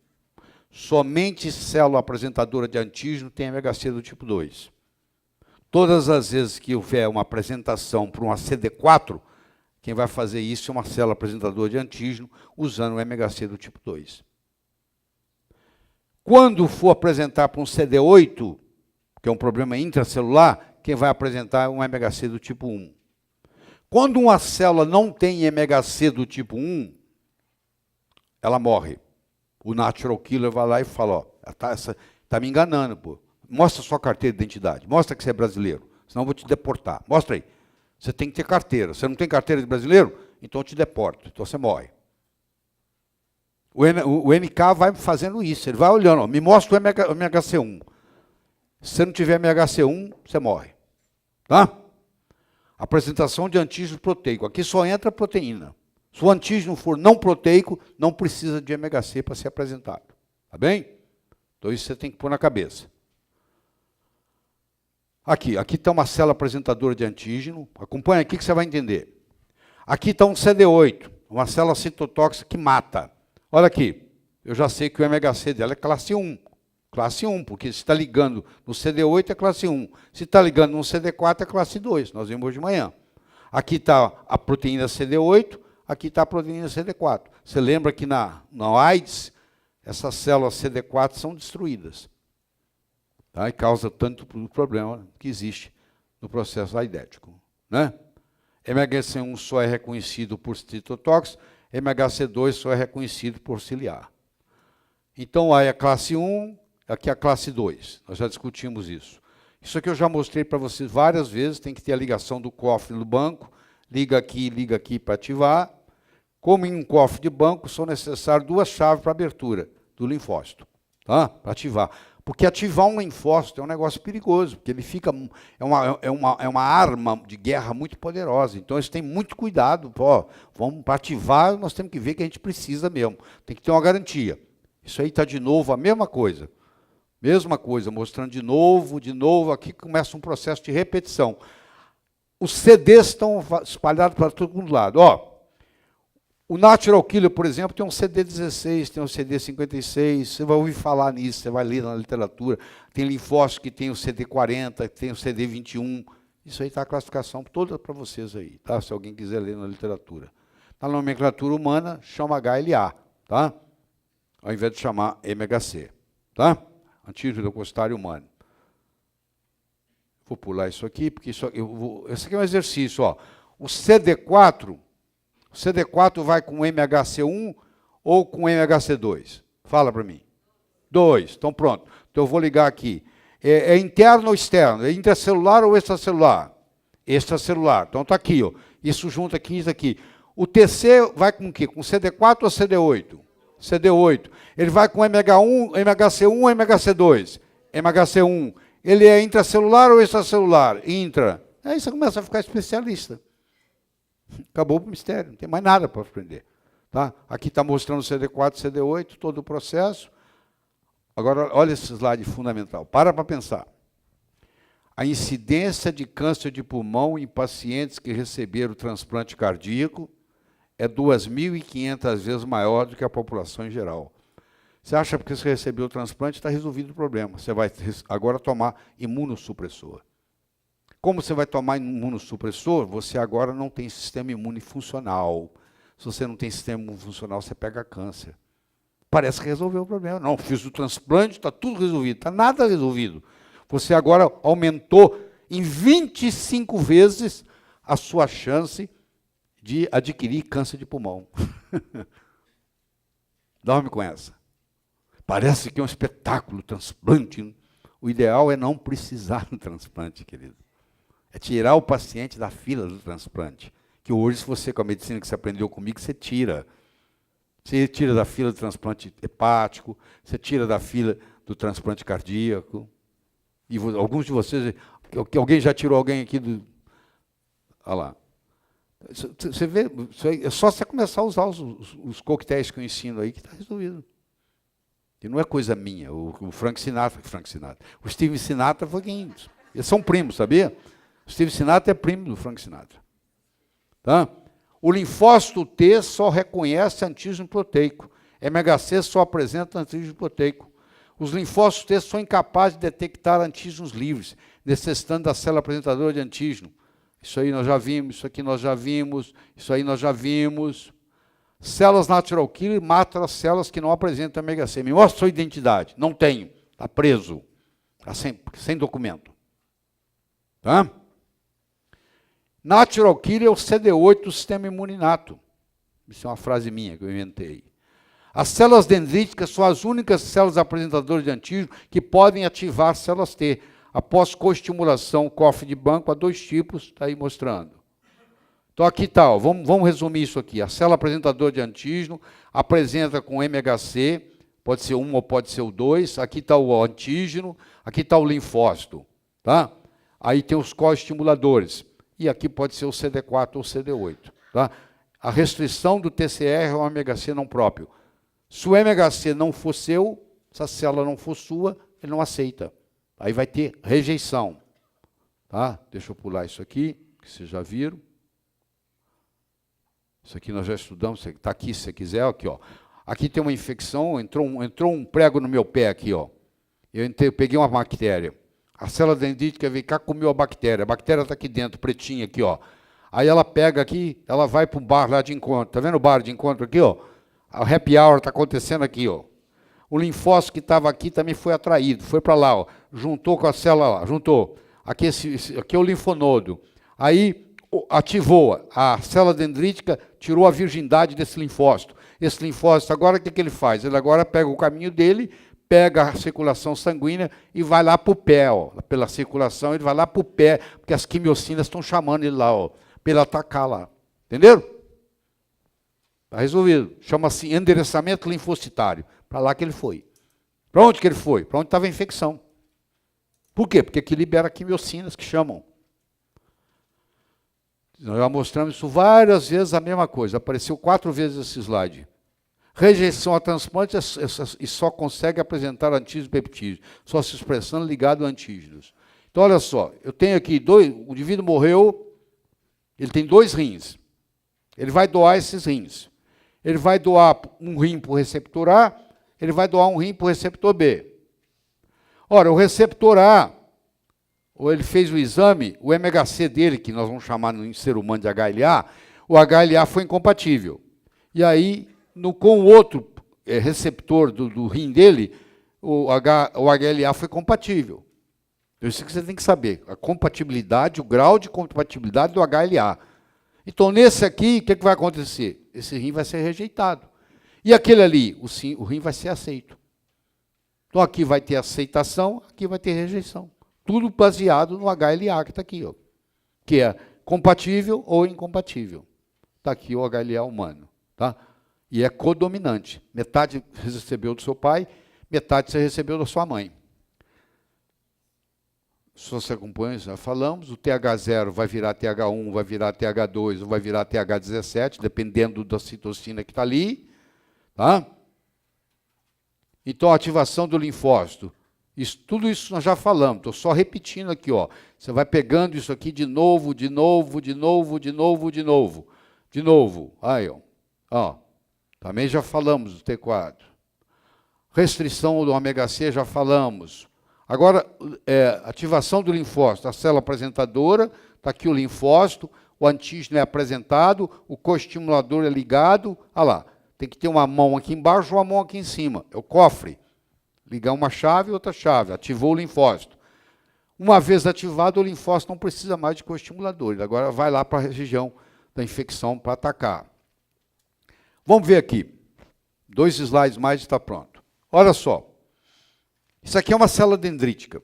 Speaker 1: Somente célula apresentadora de antígeno tem MHC do tipo 2. Todas as vezes que houver uma apresentação para uma CD4, quem vai fazer isso é uma célula apresentadora de antígeno usando o MHC do tipo 2. Quando for apresentar para um CD8, que é um problema intracelular, quem vai apresentar é um MHC do tipo 1. Quando uma célula não tem MHC do tipo 1, ela morre. O natural killer vai lá e fala, ó, tá me enganando, pô. Mostra sua carteira de identidade, mostra que você é brasileiro, senão eu vou te deportar. Mostra aí. Você tem que ter carteira. Você não tem carteira de brasileiro? Então eu te deporto, então você morre. O MK vai fazendo isso, ele vai olhando, ó, me mostra o MHC1. Se você não tiver MHC1, você morre. Tá? Apresentação de antígeno proteico. Aqui só entra proteína. Se o antígeno for não proteico, não precisa de MHC para ser apresentado. Tá bem? Então isso você tem que pôr na cabeça. Aqui está uma célula apresentadora de antígeno. Acompanha aqui que você vai entender. Aqui está um CD8, uma célula citotóxica que mata. Olha aqui, eu já sei que o MHC dela é classe 1. Classe 1, porque se está ligando no CD8 é classe 1. Se está ligando no CD4 é classe 2. Nós vimos hoje de manhã. Aqui está a proteína CD8, aqui está a proteína CD4. Você lembra que na AIDS, essas células CD4 são destruídas. Tá? E causa tanto problema que existe no processo aidético. Né? MHC1 só é reconhecido por citotóxico, MHC2 só é reconhecido por ciliar. Então, aí a classe 1, aqui a classe 2. Nós já discutimos isso. Isso aqui eu já mostrei para vocês várias vezes, tem que ter a ligação do cofre do banco, liga aqui para ativar. Como em um cofre de banco, são necessárias 2 chaves para abertura do linfócito, tá? Para ativar. Porque ativar um linfócito é um negócio perigoso, porque ele fica, é uma arma de guerra muito poderosa. Então, eles têm muito cuidado. Pô, vamos para ativar, nós temos que ver que a gente precisa mesmo. Tem que ter uma garantia. Isso aí está de novo a mesma coisa. Mesma coisa, mostrando de novo, aqui começa um processo de repetição. Os CDs estão espalhados para todo lado. Ó, o Natural Killer, por exemplo, tem um CD16, tem um CD56, você vai ouvir falar nisso, você vai ler na literatura. Tem linfócito que tem o CD40, que tem o CD21. Isso aí está a classificação toda para vocês aí, tá? Se alguém quiser ler na literatura. Na nomenclatura humana, chama HLA, tá? Ao invés de chamar MHC, tá? Antígeno leucocitário humano. Vou pular isso aqui, porque esse aqui é um exercício. Ó. O CD4 vai com MHC1 ou com MHC2? Fala para mim. 2, então pronto. Então eu vou ligar aqui. É interno ou externo? É intracelular ou extracelular? Extracelular. Então está aqui. Ó. Isso junta aqui, isso aqui. O TC vai com o quê? Com CD4 ou CD8? CD8. Ele vai com MHC1 ou MHC2? MHC1. Ele é intracelular ou extracelular? Intra. Aí você começa a ficar especialista. Acabou o mistério, não tem mais nada para aprender. Tá? Aqui está mostrando CD4, CD8, todo o processo. Agora, olha esse slide fundamental. Para pensar. A incidência de câncer de pulmão em pacientes que receberam transplante cardíaco é 2.500 vezes maior do que a população em geral. Você acha que porque você recebeu o transplante, está resolvido o problema. Você vai agora tomar imunossupressor. Como você vai tomar imunossupressor, você agora não tem sistema imune funcional. Se você não tem sistema imune funcional, você pega câncer. Parece que resolveu o problema. Não, fiz o transplante, está tudo resolvido. Está nada resolvido. Você agora aumentou em 25 vezes a sua chance de adquirir câncer de pulmão. Dorme com essa. Parece que é um espetáculo, transplante. O ideal é não precisar do transplante, querido. É tirar o paciente da fila do transplante. Que hoje, se você, com a medicina que você aprendeu comigo, você tira. Você tira da fila do transplante hepático, você tira da fila do transplante cardíaco. E alguns de vocês, alguém já tirou alguém aqui do... Olha lá. Você vê, é só você começar a usar os coquetéis que eu ensino aí, que está resolvido. E não é coisa minha. O Frank Sinatra, o Steve Sinatra foi quem... Eles são primos, sabia? O Steve Sinatra é primo do Frank Sinatra. Tá? O linfócito T só reconhece antígeno proteico. MHC só apresenta antígeno proteico. Os linfócitos T são incapazes de detectar antígenos livres, necessitando da célula apresentadora de antígeno. Isso aí nós já vimos, isso aqui nós já vimos, isso aí nós já vimos. Células natural killer matam as células que não apresentam MHC. Me mostra a sua identidade. Não tenho. Está preso. Está sem documento. Tá? Natural killer é o CD8 do sistema imune inato. Isso é uma frase minha que eu inventei. As células dendríticas são as únicas células apresentadoras de antígeno que podem ativar células T. Após coestimulação, cofre de banco, há 2 tipos, está aí mostrando. Então, aqui está, vamos resumir isso aqui. A célula apresentadora de antígeno apresenta com MHC, pode ser 1 ou pode ser o 2, aqui está o antígeno, aqui está o linfócito, tá? Aí tem os coestimuladores, e aqui pode ser o CD4 ou o CD8, tá? A restrição do TCR é o MHC não próprio. Se o MHC não for seu, se a célula não for sua, ele não aceita. Aí vai ter rejeição, tá? Deixa eu pular isso aqui, que vocês já viram. Isso aqui nós já estudamos, está aqui se você quiser, aqui, ó. Aqui tem uma infecção, entrou um prego no meu pé aqui, ó. Eu peguei uma bactéria. A célula dendrítica veio cá, comeu a bactéria está aqui dentro, pretinha aqui, ó. Aí ela pega aqui, ela vai para o bar lá de encontro. Tá vendo o bar de encontro aqui, ó? A happy hour está acontecendo aqui, ó. O linfócito que estava aqui também foi atraído, foi para lá, ó. Juntou com a célula lá, juntou. Aqui, aqui é o linfonodo. Aí ativou a célula dendrítica, tirou a virgindade desse linfócito. Esse linfócito agora, o que ele faz? Ele agora pega o caminho dele, pega a circulação sanguínea e vai lá para o pé, ó. Pela circulação, ele vai lá para o pé, porque as quimiocinas estão chamando ele lá, ó, para ele atacar lá. Entenderam? Está resolvido. Chama-se endereçamento linfocitário. Para lá que ele foi. Para onde que ele foi? Para onde estava a infecção. Por quê? Porque aqui libera quimiocinas que chamam. Nós já mostramos isso várias vezes, a mesma coisa. Apareceu 4 vezes esse slide. Rejeição a transplante e só consegue apresentar antígenos e peptídeos, só se expressando ligado a antígenos. Então, olha só, eu tenho aqui o indivíduo morreu, ele tem 2 rins. Ele vai doar esses rins. Ele vai doar um rim para o receptor A, ele vai doar um rim para o receptor B. Ora, o receptor A, ou ele fez o exame, o MHC dele, que nós vamos chamar no ser humano de HLA, o HLA foi incompatível. E aí, com o outro receptor do rim dele, o HLA foi compatível. Então, isso que você tem que saber, a compatibilidade, o grau de compatibilidade do HLA. Então, nesse aqui, o que vai acontecer? Esse rim vai ser rejeitado. E aquele ali, o rim vai ser aceito. Então, aqui vai ter aceitação, aqui vai ter rejeição. Tudo baseado no HLA que está aqui, ó, que é compatível ou incompatível. Está aqui o HLA humano. Tá? E é codominante. Metade você recebeu do seu pai, metade você recebeu da sua mãe. Se você acompanha, já falamos, o TH0 vai virar TH1, vai virar TH2, vai virar TH17, dependendo da citocina que está ali. Tá? Então, a ativação do linfócito. Tudo isso nós já falamos, estou só repetindo aqui. Ó. Você vai pegando isso aqui de novo, de novo, de novo, de novo, de novo. De novo. Aí, ó. Também já falamos do T4. Restrição do ômega-C, já falamos. Agora, ativação do linfócito. A célula apresentadora, está aqui o linfócito, o antígeno é apresentado, o coestimulador é ligado. Olha lá, tem que ter uma mão aqui embaixo ou uma mão aqui em cima. É o cofre. Ligar uma chave e outra chave. Ativou o linfócito. Uma vez ativado, o linfócito não precisa mais de coestimulador. Ele agora vai lá para a região da infecção para atacar. Vamos ver aqui. 2 slides mais e está pronto. Olha só. Isso aqui é uma célula dendrítica.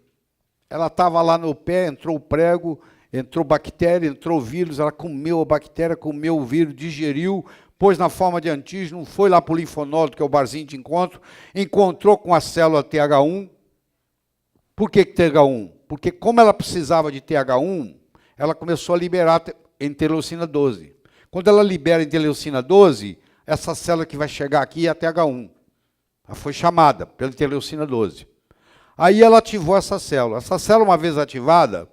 Speaker 1: Ela estava lá no pé, entrou o prego, entrou bactéria, entrou o vírus, ela comeu a bactéria, comeu o vírus, digeriu, pôs na forma de antígeno, foi lá para o linfonodo, que é o barzinho de encontro, encontrou com a célula TH1. Por que TH1? Porque como ela precisava de TH1, ela começou a liberar interleucina 12. Quando ela libera interleucina 12, essa célula que vai chegar aqui é a TH1. Ela foi chamada pela interleucina 12. Aí ela ativou essa célula. Essa célula, uma vez ativada,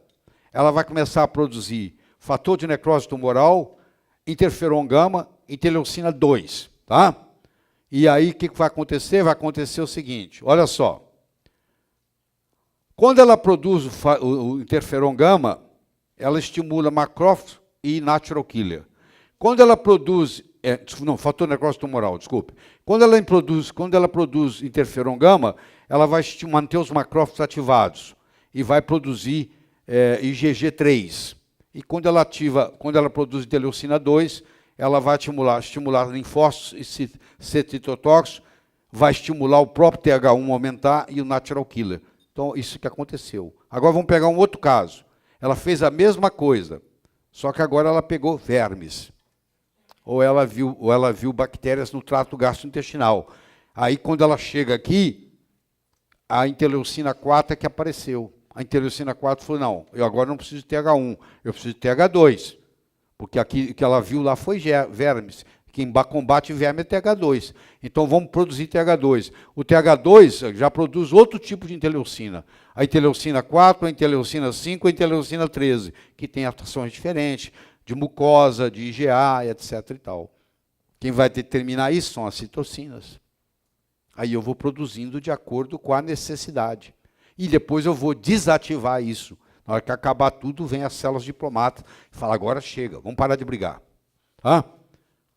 Speaker 1: ela vai começar a produzir fator de necrose tumoral, interferon gama, interleucina 2. Tá? E aí, o que vai acontecer? Vai acontecer o seguinte, olha só. Quando ela produz o interferon gama, ela estimula macrófago e natural killer. Quando ela produz, fator de necrose tumoral, desculpe. Quando ela produz interferon gama, ela vai manter os macrófagos ativados e vai produzir IgG3. E quando ela produz interleucina 2, ela vai estimular linfócitos e citotóxicos, vai estimular o próprio TH1 a aumentar e o natural killer. Então, isso que aconteceu. Agora vamos pegar um outro caso. Ela fez a mesma coisa, só que agora ela pegou vermes. Ou ela viu bactérias no trato gastrointestinal. Aí, quando ela chega aqui, a interleucina 4 é que apareceu. A interleucina 4 falou, não, eu agora não preciso de TH1, eu preciso de TH2. Porque aqui que ela viu lá foi vermes. Quem combate verme é TH2. Então vamos produzir TH2. O TH2 já produz outro tipo de interleucina. A interleucina 4, a interleucina 5, a interleucina 13, que tem ações diferentes, de mucosa, de IgA, etc. e tal. Quem vai determinar isso são as citocinas. Aí eu vou produzindo de acordo com a necessidade. E depois eu vou desativar isso. Na hora que acabar tudo, vem as células diplomatas e fala, agora chega, vamos parar de brigar. Tá?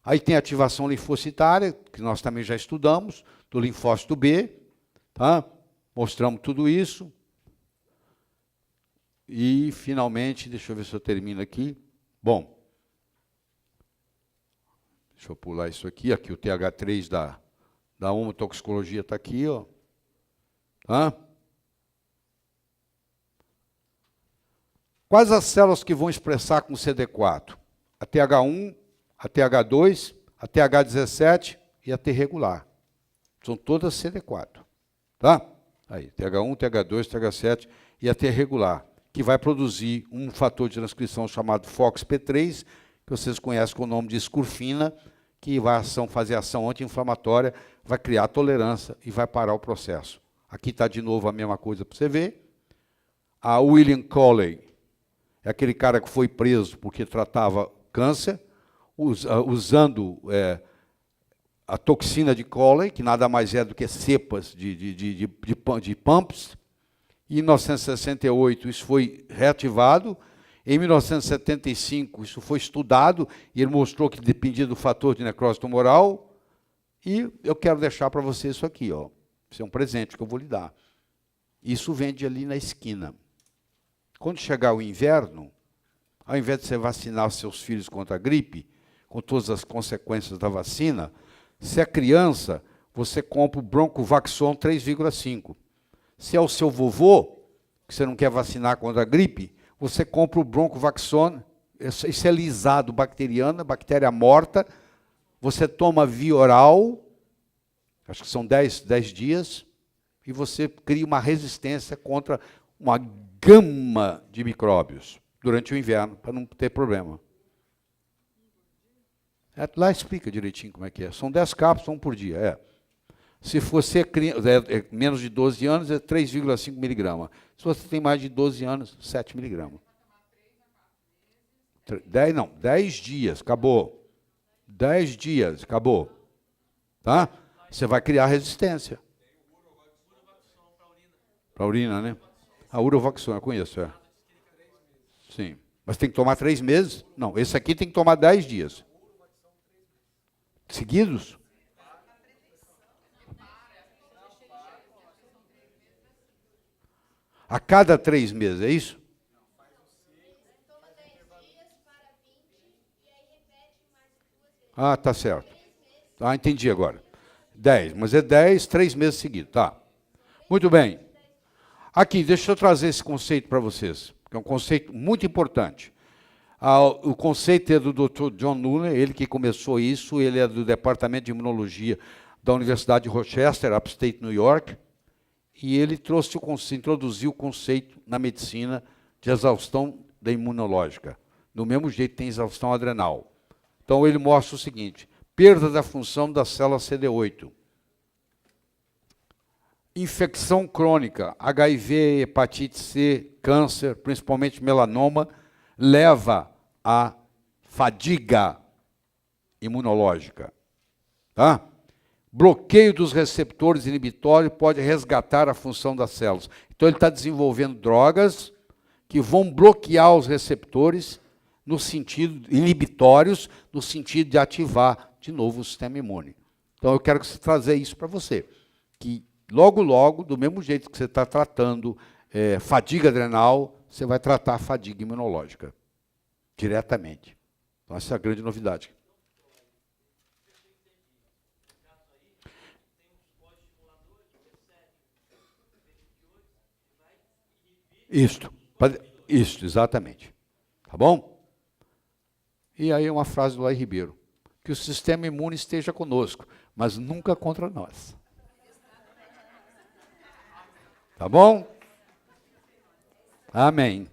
Speaker 1: Aí tem a ativação linfocitária, que nós também já estudamos, do linfócito B. Tá? Mostramos tudo isso. E, finalmente, deixa eu ver se eu termino aqui. Bom, deixa eu pular isso aqui. Aqui o TH3 da homotoxicologia está aqui. Ó. Tá? Quais as células que vão expressar com CD4? A TH1, a TH2, a TH17 e a T regular. São todas CD4. Tá? Aí, TH1, TH2, TH7 e a T regular, que vai produzir um fator de transcrição chamado FOXP3, que vocês conhecem com o nome de escurfina, que vai fazer ação anti-inflamatória, vai criar tolerância e vai parar o processo. Aqui está de novo a mesma coisa para você ver. A William Coley é aquele cara que foi preso porque tratava câncer, usando a toxina de Coley, que nada mais é do que cepas de pumps. Em 1968, isso foi reativado. Em 1975, isso foi estudado, e ele mostrou que dependia do fator de necrose tumoral. E eu quero deixar para você isso aqui. Ó. Isso é um presente que eu vou lhe dar. Isso vende ali na esquina. Quando chegar o inverno, ao invés de você vacinar os seus filhos contra a gripe, com todas as consequências da vacina, se é criança, você compra o Broncovaxon 3,5. Se é o seu vovô, que você não quer vacinar contra a gripe, você compra o Broncovaxon, isso é lisado bacteriana, bactéria morta, você toma via oral, acho que são 10 dias, e você cria uma resistência contra uma gama de micróbios durante o inverno, para não ter problema. Lá explica direitinho como é que é. São 10 cápsulas, 1 por dia. Se você é menos de 12 anos, é 3,5 miligramas. Se você tem mais de 12 anos, 7 miligramas. 10 dias, acabou. 10 dias, acabou. Tá? Você vai criar resistência. Para a urina, né? A Urovaxon, eu conheço, Sim. Mas tem que tomar 3 meses? Não, esse aqui tem que tomar 10 dias. Seguidos? A cada 3 meses, é isso? Ah, tá certo. Ah, entendi agora. 10, mas é 10, 3 meses seguidos. Tá. Muito bem. Aqui, deixa eu trazer esse conceito para vocês, que é um conceito muito importante. O conceito é do Dr. John Noonan, ele que começou isso, ele é do Departamento de Imunologia da Universidade de Rochester, Upstate New York, e ele introduziu o conceito na medicina de exaustão da imunológica. Do mesmo jeito tem exaustão adrenal. Então ele mostra o seguinte, perda da função da célula CD8, infecção crônica, HIV, hepatite C, câncer, principalmente melanoma, leva à fadiga imunológica. Tá? Bloqueio dos receptores inibitórios pode resgatar a função das células. Então ele está desenvolvendo drogas que vão bloquear os receptores no sentido inibitórios, no sentido de ativar de novo o sistema imune. Então eu quero trazer isso para você, que logo, do mesmo jeito que você está tratando fadiga adrenal, você vai tratar a fadiga imunológica diretamente. Então essa é a grande novidade. Isto, exatamente. Tá bom? E aí uma frase do Lai Ribeiro, que o sistema imune esteja conosco, mas nunca contra nós. Tá bom? Amém.